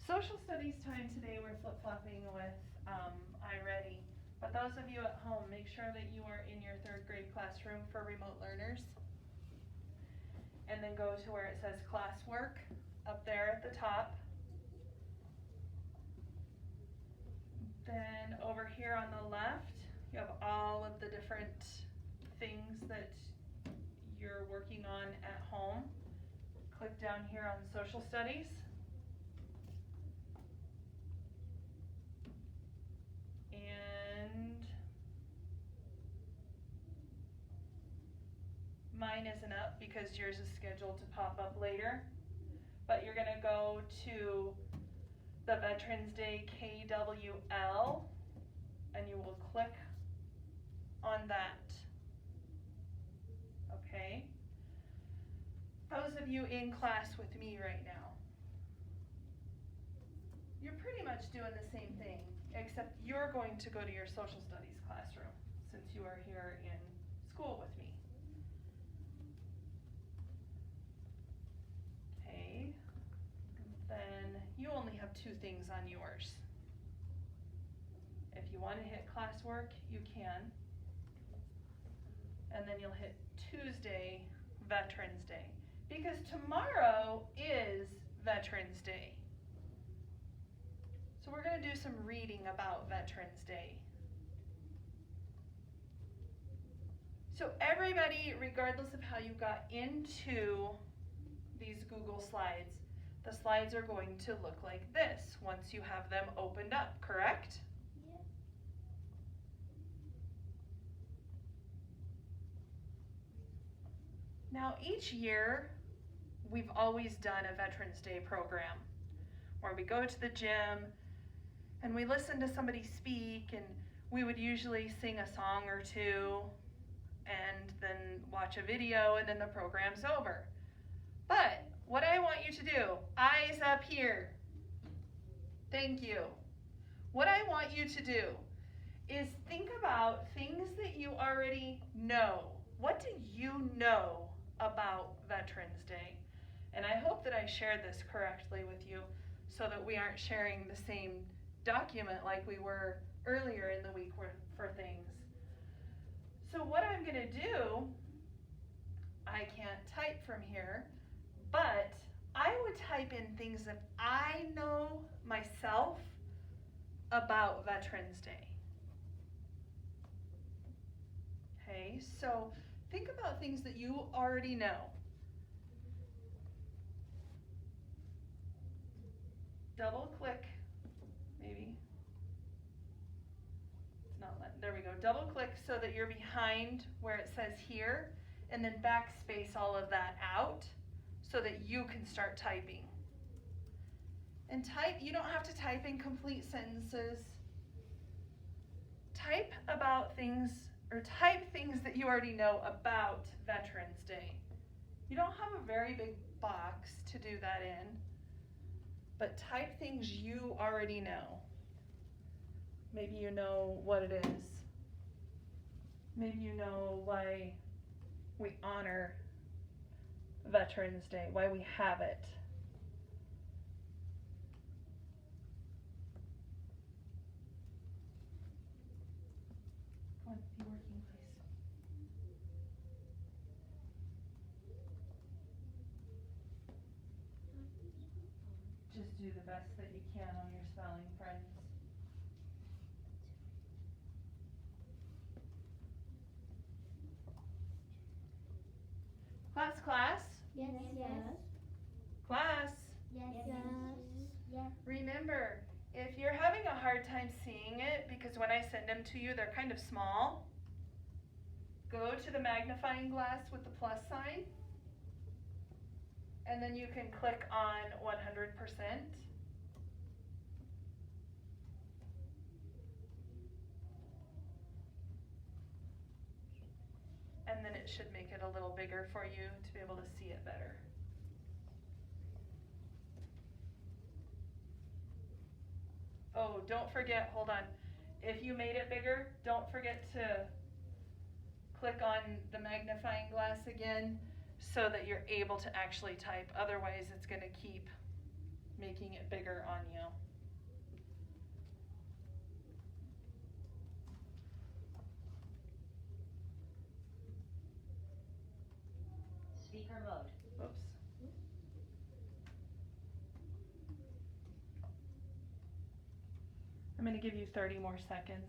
Social studies time today, we're flip-flopping with iReady. But those of you at home, make sure that you are in your third grade classroom for remote learners. And then go to where it says classwork up there at the top. Then over here on the left, you have all of the different things that you're working on at home. Click down here on social studies. And mine isn't up because yours is scheduled to pop up later. But you're going to go to the Veterans Day KWL and you will click on that. Okay? Those of you in class with me right now, you're pretty much doing the same thing, except you're going to go to your social studies classroom since you are here in school with me. Okay, then you only have two things on yours. If you want to hit classwork, you can. And then you'll hit Tuesday, Veterans Day. Because tomorrow is Veterans Day. So we're going to do some reading about Veterans Day. So everybody, regardless of how you got into these Google Slides, the slides are going to look like this once you have them opened up, correct? Yeah. Now each year, we've always done a Veterans Day program where we go to the gym and we listen to somebody speak, and we would usually sing a song or two and then watch a video, and then the program's over. But what I want you to do, eyes up here. Thank you. What I want you to do is think about things that you already know. What do you know about Veterans Day? And I hope that I shared this correctly with you so that we aren't sharing the same document like we were earlier in the week for things. So what I'm going to do, I can't type from here, but I would type in things that I know myself about Veterans Day. Okay, so think about things that you already know. Double click, maybe. It's not letting, there we go. Double click so that you're behind where it says here, and then backspace all of that out so that you can start typing. And type, you don't have to type in complete sentences. Type about things, or type things that you already know about Veterans Day. You don't have a very big box to do that in, but type things you already know. Maybe you know what it is. Maybe you know why we honor Veterans Day, why we have it. Come on, be working, please. Just do the best that you can on your spelling, friends. Class. Yes. Yes. Class. Yes. Yes. Yes. Remember, if you're having a hard time seeing it, because when I send them to you, they're kind of small, go to the magnifying glass with the plus sign, and then you can click on 100%. And then it should make it a little bigger for you to be able to see it better. Oh, don't forget, hold on. If you made it bigger, don't forget to click on the magnifying glass again so that you're able to actually type. Otherwise, it's going to keep making making it bigger on you. Speaker mode. Oops. I'm going to give you 30 more seconds.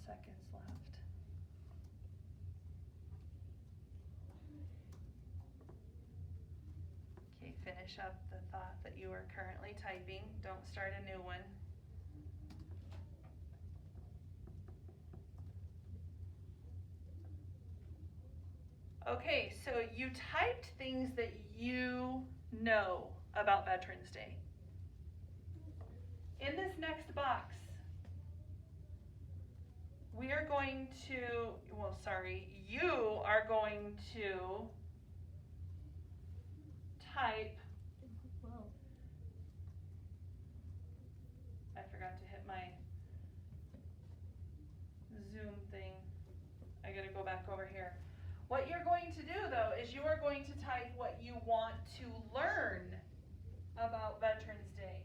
Seconds left. Okay, finish up the thought that you are currently typing. Don't start a new one. Okay, so you typed things that you know about Veterans Day. In this next box, we are going to, you are going to type, I forgot to hit my Zoom thing. I gotta go back over here. What you're going to do though is you are going to type what you want to learn about Veterans Day.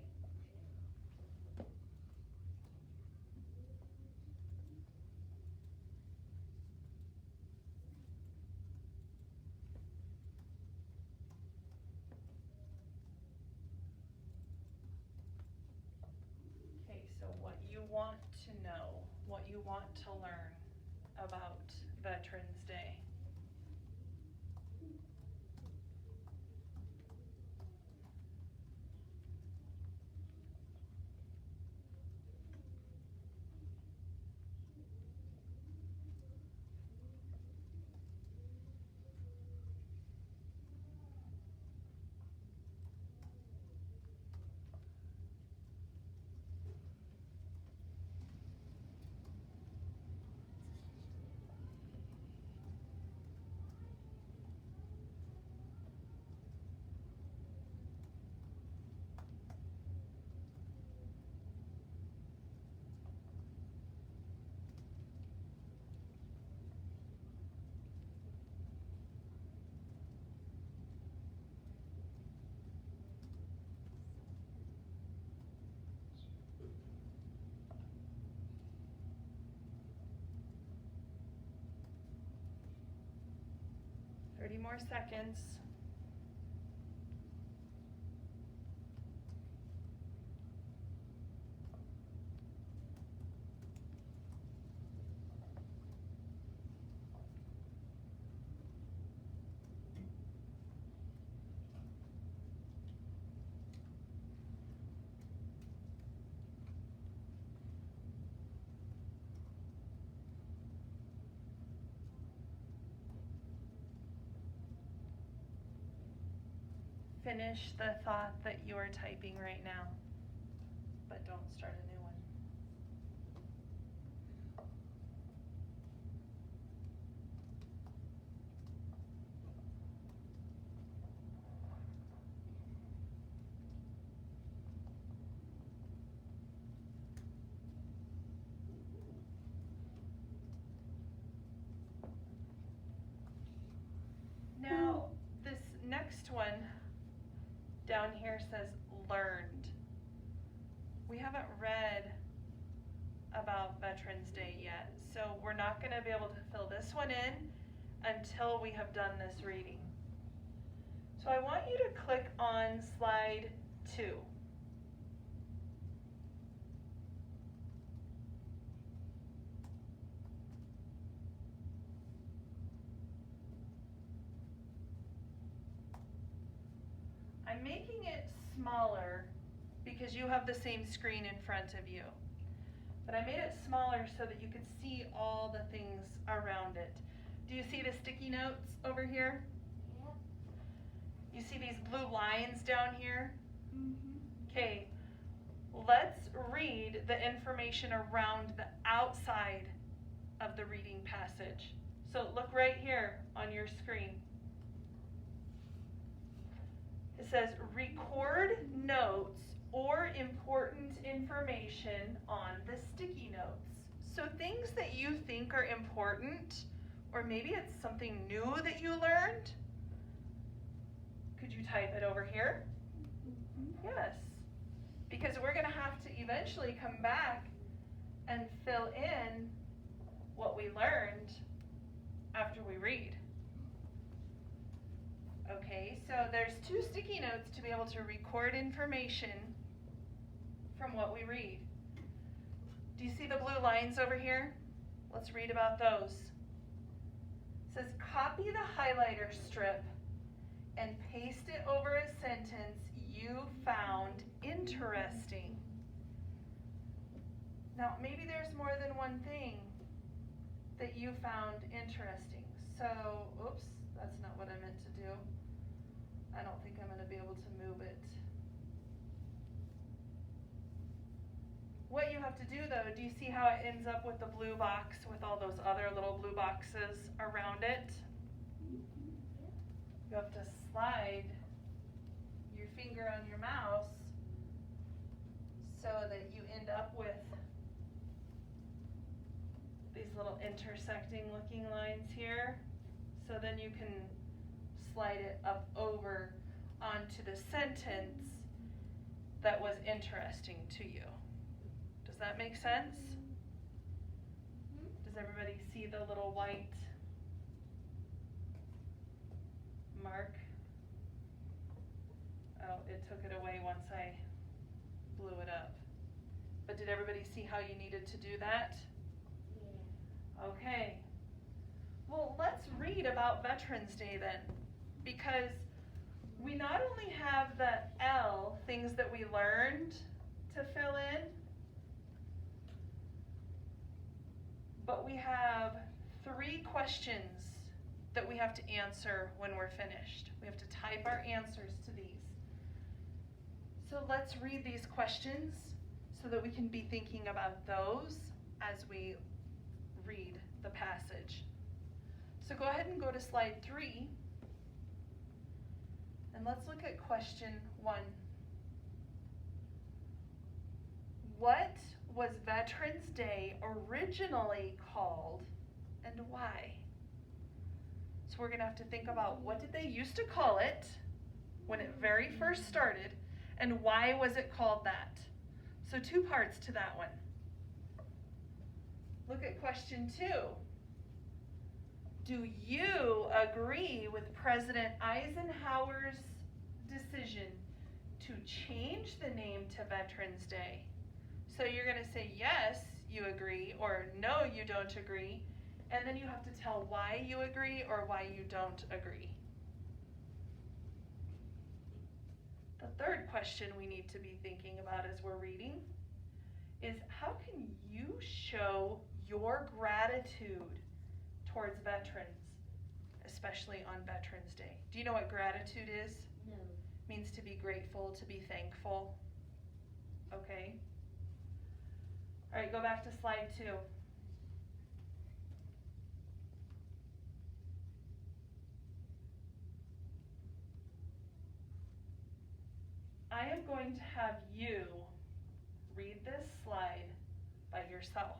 Okay, so what you want to know, what you want to learn about Veterans Day. Thirty more seconds. Finish the thought that you are typing right now, but don't start a new one. Now, this next one down here says learned. We haven't read about Veterans Day yet, so we're not going to be able to fill this one in until we have done this reading. So I want you to click on slide 2. I'm making it smaller because you have the same screen in front of you. But I made it smaller so that you could see all the things around it. Do you see the sticky notes over here? Yep. You see these blue lines down here? Mm-hmm. Okay, let's read the information around the outside of the reading passage. So look right here on your screen. It says record notes or important information on the sticky notes. So things that you think are important, or maybe it's something new that you learned. Could you type it over here? Yes. Because we're going to have to eventually come back and fill in what we learned after we read. Okay, so there's 2 sticky notes to be able to record information from what we read. Do you see the blue lines over here? Let's read about those. It says copy the highlighter strip and paste it over a sentence you found interesting. Now, maybe there's more than one thing that you found interesting. So, oops, that's not what I meant to do. I don't think I'm going to be able to move it. What you have to do though, do you see how it ends up with the blue box with all those other little blue boxes around it? You have to slide your finger on your mouse so that you end up with these little intersecting looking lines here. So then you can slide it up over onto the sentence that was interesting to you. Does that make sense? Does everybody see the little white mark? Oh, it took it away once I blew it up. But did everybody see how you needed to do that? Yeah. Okay. Well, let's read about Veterans Day then, because we not only have the L, things that we learned, to fill in, but we have 3 questions that we have to answer when we're finished. We have to type our answers to these. So let's read these questions so that we can be thinking about those as we read the passage. So go ahead and go to slide 3, and let's look at question 1. What was Veterans Day originally called, and why? So we're going to have to think about what did they used to call it when it very first started, and why was it called that? So 2 parts to that one. Look at question 2. Do you agree with President Eisenhower's decision to change the name to Veterans Day? So you're going to say yes, you agree, or no, you don't agree, and then you have to tell why you agree or why you don't agree. The third question we need to be thinking about as we're reading is how can you show your gratitude towards veterans, especially on Veterans Day? Do you know what gratitude is? No. It means to be grateful, to be thankful. Okay? All right, go back to slide 2. I am going to have you read this slide by yourself.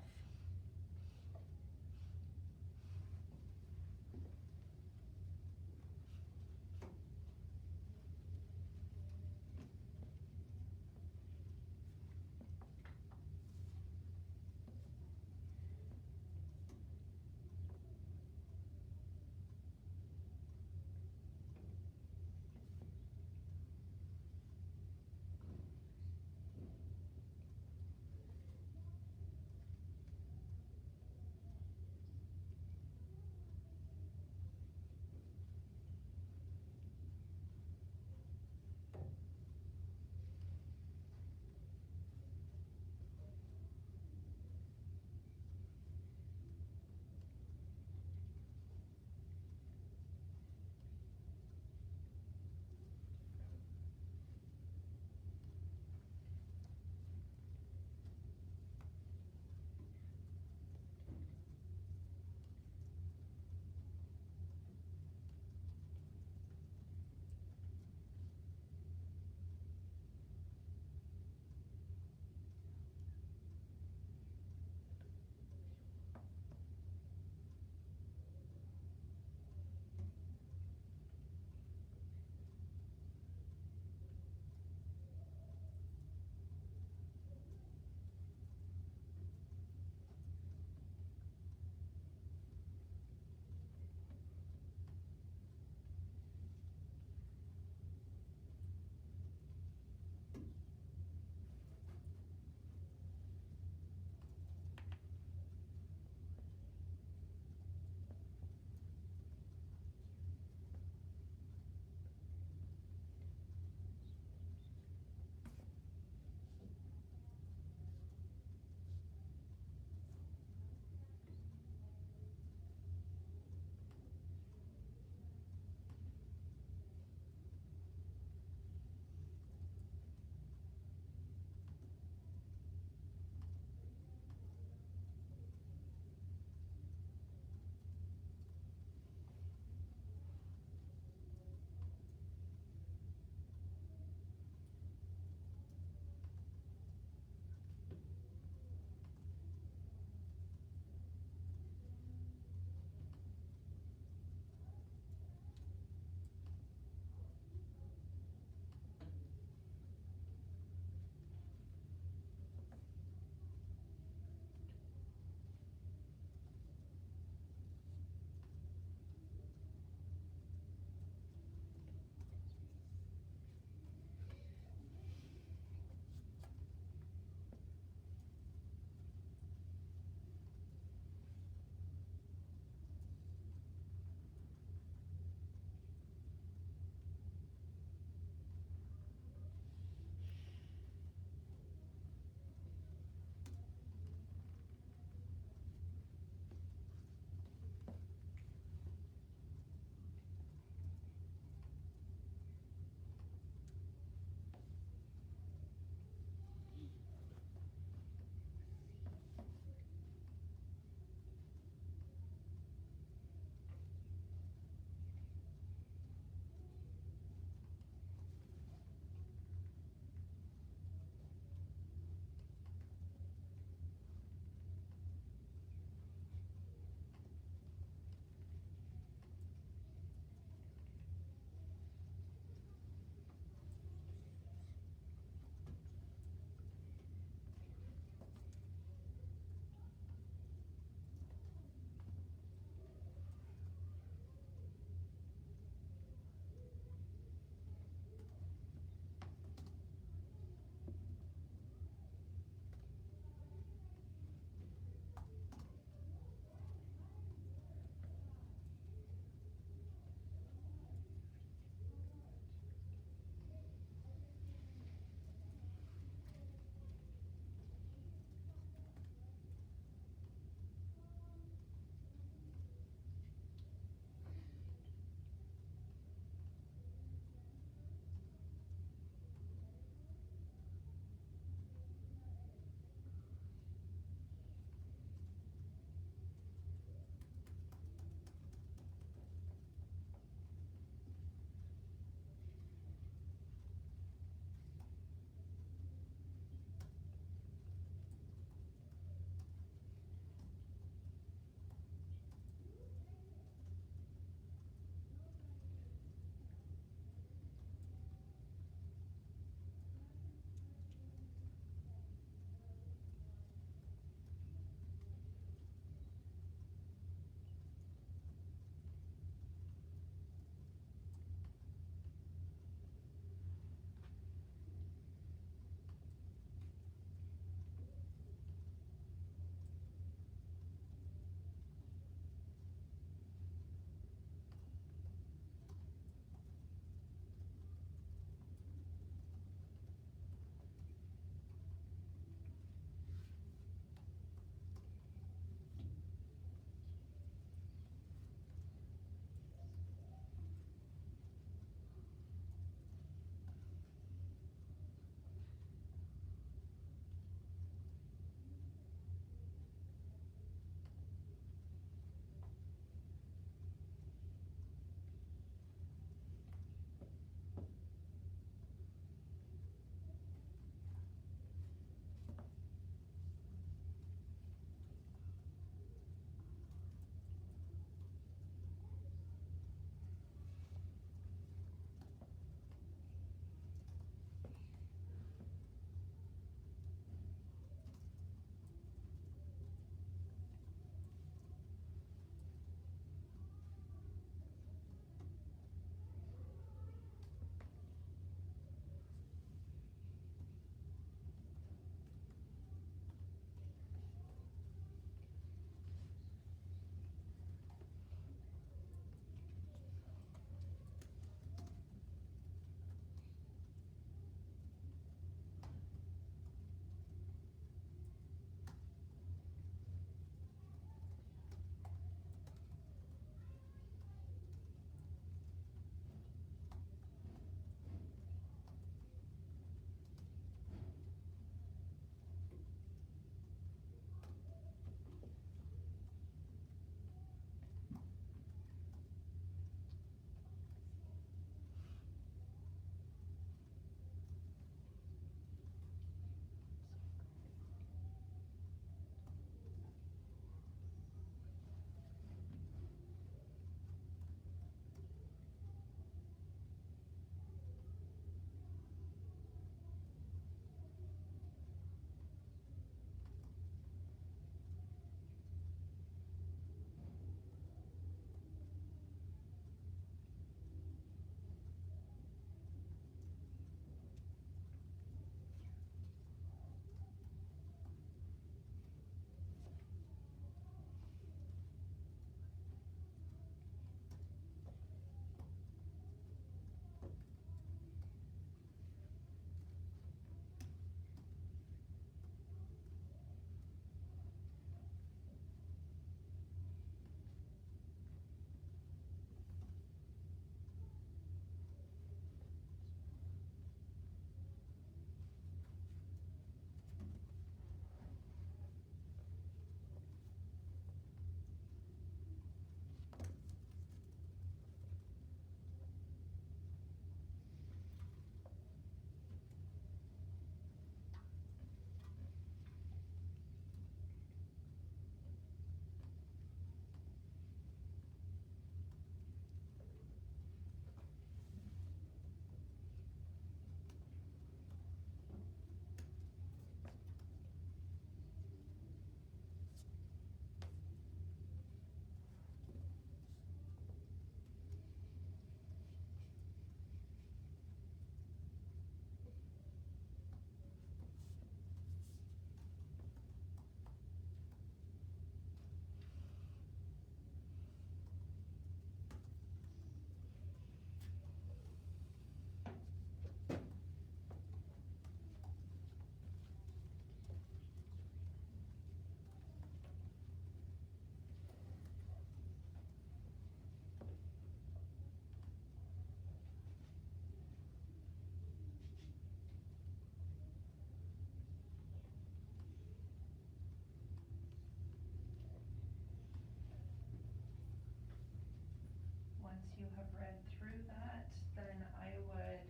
once you have read through that, then I would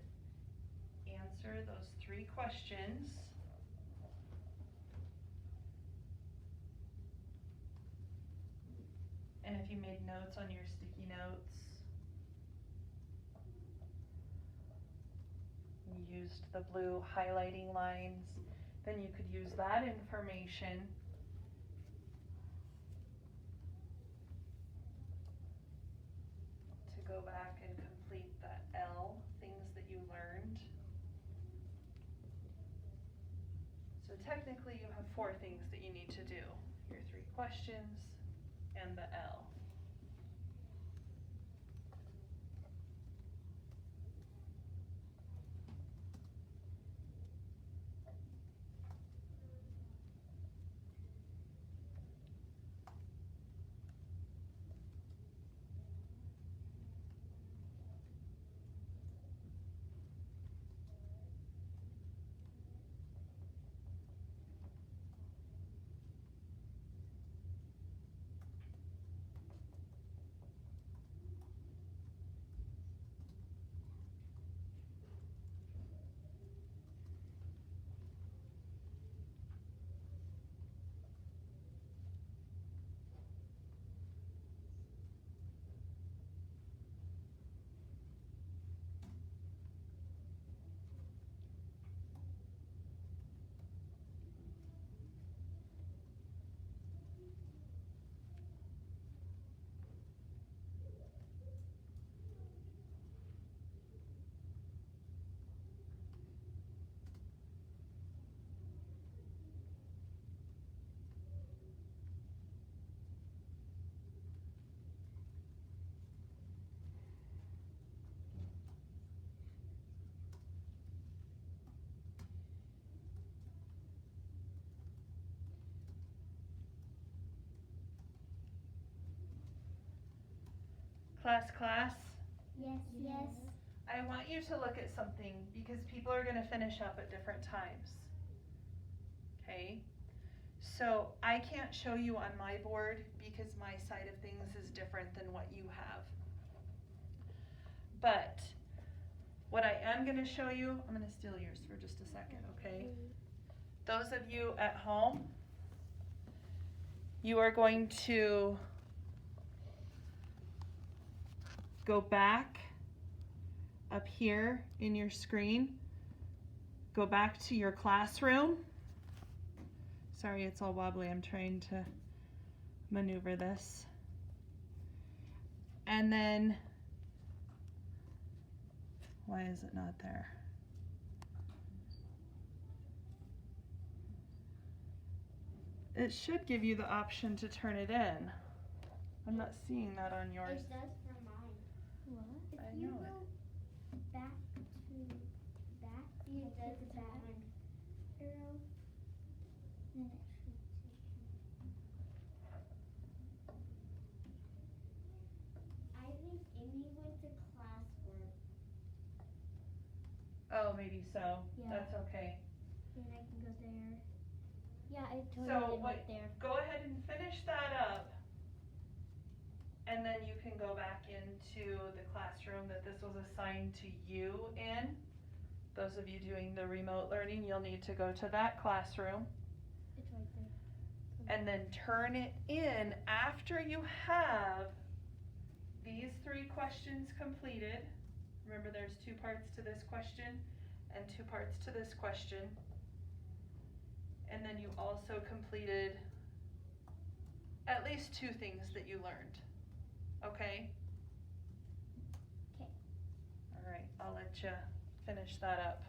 answer those 3 questions. And if you made notes on your sticky notes, you used the blue highlighting lines, then you could use that information to go back and complete the L, things that you learned. So technically you have 4 things that you need to do. Your 3 questions and the L. Class, Yes. Yes. I want you to look at something because people are going to finish up at different times. Okay? So I can't show you on my board because my side of things is different than what you have. But what I am going to show you, I'm going to steal yours for just a second, okay? Those of you at home, you are going to go back up here in your screen, go back to your classroom. Sorry, it's all wobbly. I'm trying to maneuver this. And then, why is it not there? It should give you the option to turn it in. I'm not seeing that on yours. It does for mine. What? If I you know go back to back, you does the back arrow, then it should take you. I think Amy went to classwork. Oh, maybe so. Yeah. That's okay. Then I can go there. Yeah, I So totally did what, right there. go ahead and finish that up. And then you can go back into the classroom that this was assigned to you in. Those of you doing the remote learning, you'll need to go to that classroom. It's right there. And then turn it in after you have these 3 questions completed. Remember, there's 2 parts to this question and 2 parts to this question. And then you also completed at least 2 things that you learned. Okay? Okay. All right, I'll let you finish that up.